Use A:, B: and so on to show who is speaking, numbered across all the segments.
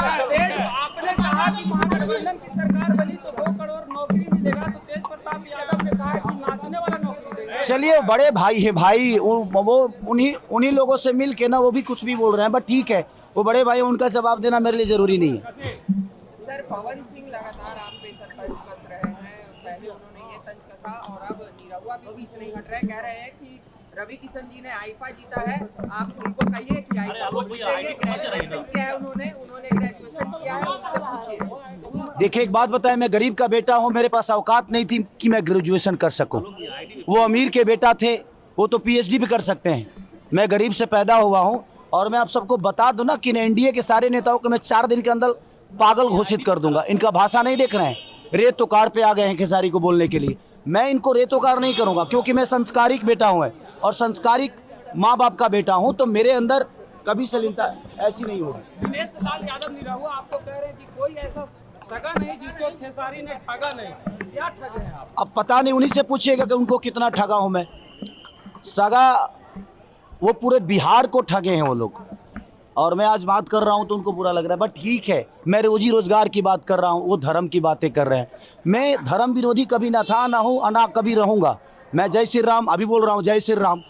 A: आपने कहा कि महागठबंधन की सरकार बनी तो 2 करोड़ नौकरी मिलेगा, तो तेज प्रताप यादव ने कहा कि नाचने वाला नौकरी देंगे।
B: चलिए बड़े भाई है भाई, वो उन्हीं लोगों से मिल के ना वो भी कुछ भी बोल रहे हैं, बट ठीक है, वो बड़े भाई, उनका जवाब देना मेरे लिए जरूरी नहीं है।
C: सर, पवन सिंह लगातार आप पे सर तंज कस रहे हैं, पहले उन्होंने ये तंज कसा और अब निरहुआ भी बीच नहीं हट रहे, कह रहे हैं कि रवि किशन जी ने आईफा जीता है, आप उनको कहिए कि आईफा वो जीतेंगे। ग्रेजुएशन किया है उन्होंने ग्रेजुएशन किया है, उनसे पूछिए।
B: देखिए एक बात बताएं, मैं गरीब का बेटा हूं, मेरे पास औकात नहीं थी कि मैं ग्रेजुएशन कर सकूं। वो अमीर के बेटा थे, वो तो पीएचडी भी कर सकते हैं। मैं गरीब से पैदा हुआ हूं और मैं आप सबको बता दूं ना कि एनडीए के सारे नेताओं को मैं 4 दिन के अंदर पागल घोषित कर दूंगा। इनका भाषा नहीं देख रहे हैं, रेत तो कार पे आ गए हैं खेसारी को बोलने के लिए। मैं इनको रेतोकार नहीं करूंगा क्योंकि मैं संस्कारिक बेटा हूं और संस्कारिक माँ बाप का बेटा हूं, तो मेरे अंदर कभी सलीलता ऐसी नहीं होगी।
A: दिनेश लाल यादव निरहुआ आपको कह रहे हैं कि कोई ऐसा ठगा नहीं जिसको खेसारी ने ठगा नहीं, क्या ठगे हैं आप?
B: अब पता नहीं, उन्हीं से पूछिएगा कि उनको कितना ठगा हूं मैं। सगा वो पूरे बिहार को ठगे हैं वो लोग, और मैं आज बात कर रहा हूं तो उनको बुरा लग रहा है, बट ठीक है, मैं रोजी रोजगार की बात कर रहा हूं, वो धर्म की बातें कर रहे हैं। मैं धर्म विरोधी कभी ना था, ना हूं, ना कभी रहूंगा। मैं जय श्री राम अभी बोल रहा हूं, जय श्री राम,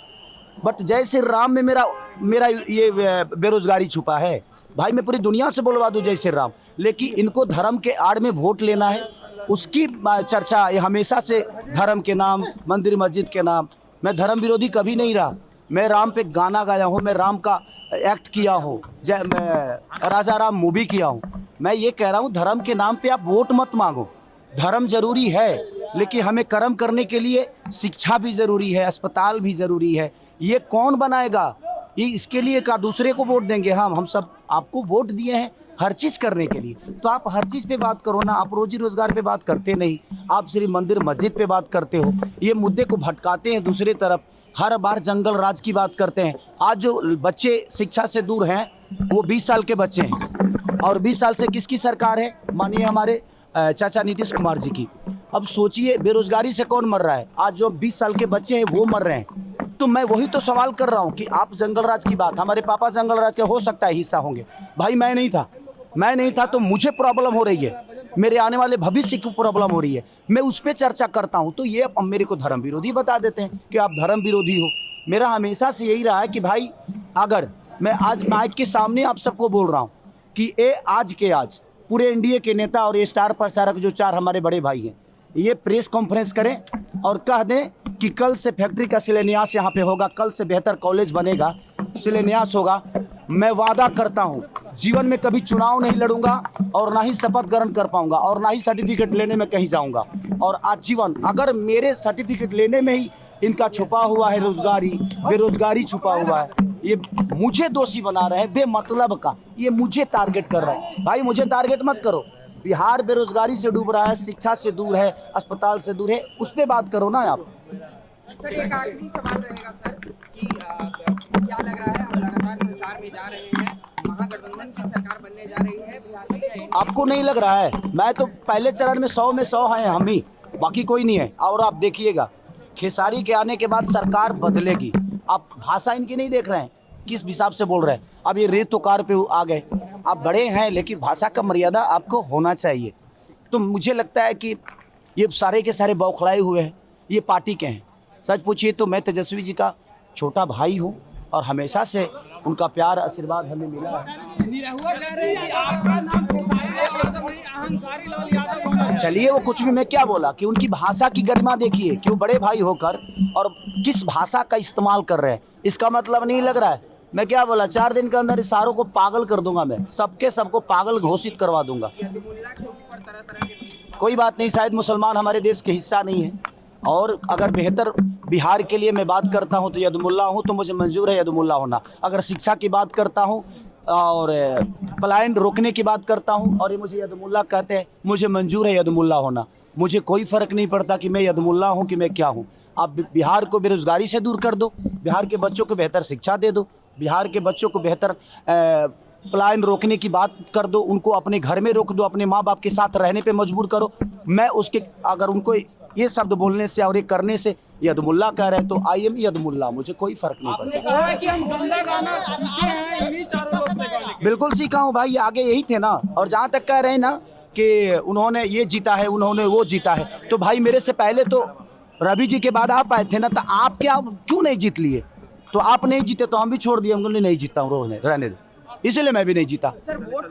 B: बट जय श्री राम में मेरा ये बेरोजगारी छुपा है। भाई मैं पूरी दुनिया से बोलवा दूं जय श्री राम, लेकिन इनको धर्म के आड़ में वोट लेना है, उसकी चर्चा ये हमेशा से धर्म के नाम, मंदिर मस्जिद के नाम। मैं धर्म विरोधी कभी नहीं रहा। मैं राम पे गाना गाया हूँ, मैं राम का एक्ट किया हूँ, मैं राजा राम मूवी किया हूँ। मैं ये कह रहा हूँ धर्म के नाम पे आप वोट मत मांगो। धर्म जरूरी है, लेकिन हमें कर्म करने के लिए शिक्षा भी जरूरी है, अस्पताल भी जरूरी है। ये कौन बनाएगा? ये इसके लिए का दूसरे को वोट देंगे? हम सब आपको वोट दिए हैं हर चीज़ करने के लिए, तो आप हर चीज़ पे बात करो ना। आप रोजी रोजगार पे बात करते नहीं, आप सिर्फ मंदिर मस्जिद पे बात करते हो। ये मुद्दे को भटकाते हैं दूसरी तरफ, हर बार जंगल राज की बात करते हैं। आज जो बच्चे शिक्षा से दूर हैं वो 20 साल के बच्चे हैं, और 20 साल से किसकी सरकार है? मानिए हमारे चाचा नीतीश कुमार जी की। अब सोचिए बेरोजगारी से कौन मर रहा है? आज जो 20 साल के बच्चे हैं वो मर रहे हैं। तो मैं वही तो सवाल कर रहा हूँ कि आप जंगल राज की बात, हमारे पापा जंगल राज के हो सकता है हिस्सा होंगे, भाई मैं नहीं था तो मुझे प्रॉब्लम हो रही है, मेरे आने वाले भविष्य की प्रॉब्लम हो रही है, मैं उस पर चर्चा करता हूँ। तो ये अब मेरे को धर्म विरोधी बता देते हैं कि आप धर्म विरोधी हो। मेरा हमेशा से यही रहा है कि भाई अगर मैं आज माइक के सामने आप सबको बोल रहा हूँ कि आज पूरे एनडीए के नेता और ये स्टार प्रचारक जो 4 हमारे बड़े भाई हैं, ये प्रेस कॉन्फ्रेंस करें और कह दें कि कल से फैक्ट्री का शिलान्यास यहाँ पे होगा, कल से बेहतर कॉलेज बनेगा, शिलान्यास होगा। मैं वादा करता हूँ जीवन में कभी चुनाव नहीं लड़ूंगा और ना ही शपथ ग्रहण कर पाऊंगा और ना ही सर्टिफिकेट लेने में कहीं जाऊंगा। और आजीवन अगर मेरे सर्टिफिकेट लेने में ही इनका छुपा हुआ है बेरोजगारी छुपा हुआ है, ये मुझे दोषी बना रहे हैं बेमतलब का, ये मुझे टारगेट कर रहे हैं। भाई मुझे टारगेट मत करो। बिहार बेरोजगारी से डूब रहा है, शिक्षा से दूर है, अस्पताल से दूर है, उस पर बात करो ना आप।
C: सर एक आखिरी सवाल रहेगा सर कि क्या लग रहा है, हम लगातार प्रचार में जा रहे हैं, महागठबंधन की सरकार बनने जा रही है बिहार में,
B: आपको नहीं लग रहा है? मैं तो पहले चरण में 100 में 100 हैं हम ही, बाकी कोई नहीं है। और आप देखिएगा खेसारी के आने के बाद सरकार बदलेगी। आप भाषा इनकी नहीं देख रहे हैं, किस हिसाब से बोल रहे हैं। अब ये रेत तो कार पे आ गए। आप बड़े हैं लेकिन भाषा का मर्यादा आपको होना चाहिए। तो मुझे लगता है कि ये सारे के सारे बौखलाए हुए हैं, ये पार्टी के हैं। सच पूछिए तो मैं तेजस्वी जी का छोटा भाई हूँ और हमेशा से उनका प्यार आशीर्वाद हमें मिला है।
A: निरहुआ कह रहे हैं कि आपका नाम खेसारी यादव नहीं, अहंकारी लाल यादव होना है।
B: चलिए वो कुछ भी, मैं क्या बोला कि उनकी भाषा की गरिमा देखिए, क्यों बड़े भाई होकर और किस भाषा का इस्तेमाल कर रहे हैं। इसका मतलब नहीं लग रहा है। मैं क्या बोला, 4 दिन के अंदर इस सारों को पागल कर दूंगा, मैं सबको पागल घोषित करवा दूंगा। कोई बात नहीं, शायद मुसलमान हमारे देश के हिस्सा नहीं है, और अगर बेहतर बिहार के लिए मैं बात करता हूं तो यदमुल्ला हूं, तो मुझे मंजूर है यदमुल्ला होना। अगर शिक्षा की बात करता हूं और पलायन रोकने की बात करता हूं और ये मुझे यदमुल्ला कहते हैं, मुझे मंजूर है यदमुल्ला होना। मुझे कोई फ़र्क नहीं पड़ता कि मैं यदमुल्ला हूं कि मैं क्या हूं। आप बिहार को बेरोजगारी से दूर कर दो, बिहार के बच्चों को बेहतर शिक्षा दे दो, बिहार के बच्चों को बेहतर पलायन रोकने की बात कर दो, उनको अपने घर में रोक दो, अपने माँ बाप के साथ रहने पे मजबूर करो। मैं उसके अगर उनको ये शब्द बोलने से और ये करने से यदमुल्ला कह रहे हैं तो आई एम यदमुल्ला, मुझे कोई फर्क नहीं पड़ता।
A: आपने कहा कि हम गंदा गाना सीखे हैं इन्हीं चारों लोग से गाने के।
B: बिल्कुल सीखा हूँ भाई, आगे यही थे ना। और जहाँ तक कह रहे हैं ना कि उन्होंने ये जीता है, उन्होंने वो जीता है, तो भाई मेरे से पहले तो रवि जी के बाद आप आए थे ना, तो आप क्या क्यों नहीं जीत लिए? तो आप नहीं जीते तो हम भी छोड़ दिए, हम बोले नहीं जीता हूँ, रहने दो, इसीलिए मैं भी नहीं जीता।
C: Sir vote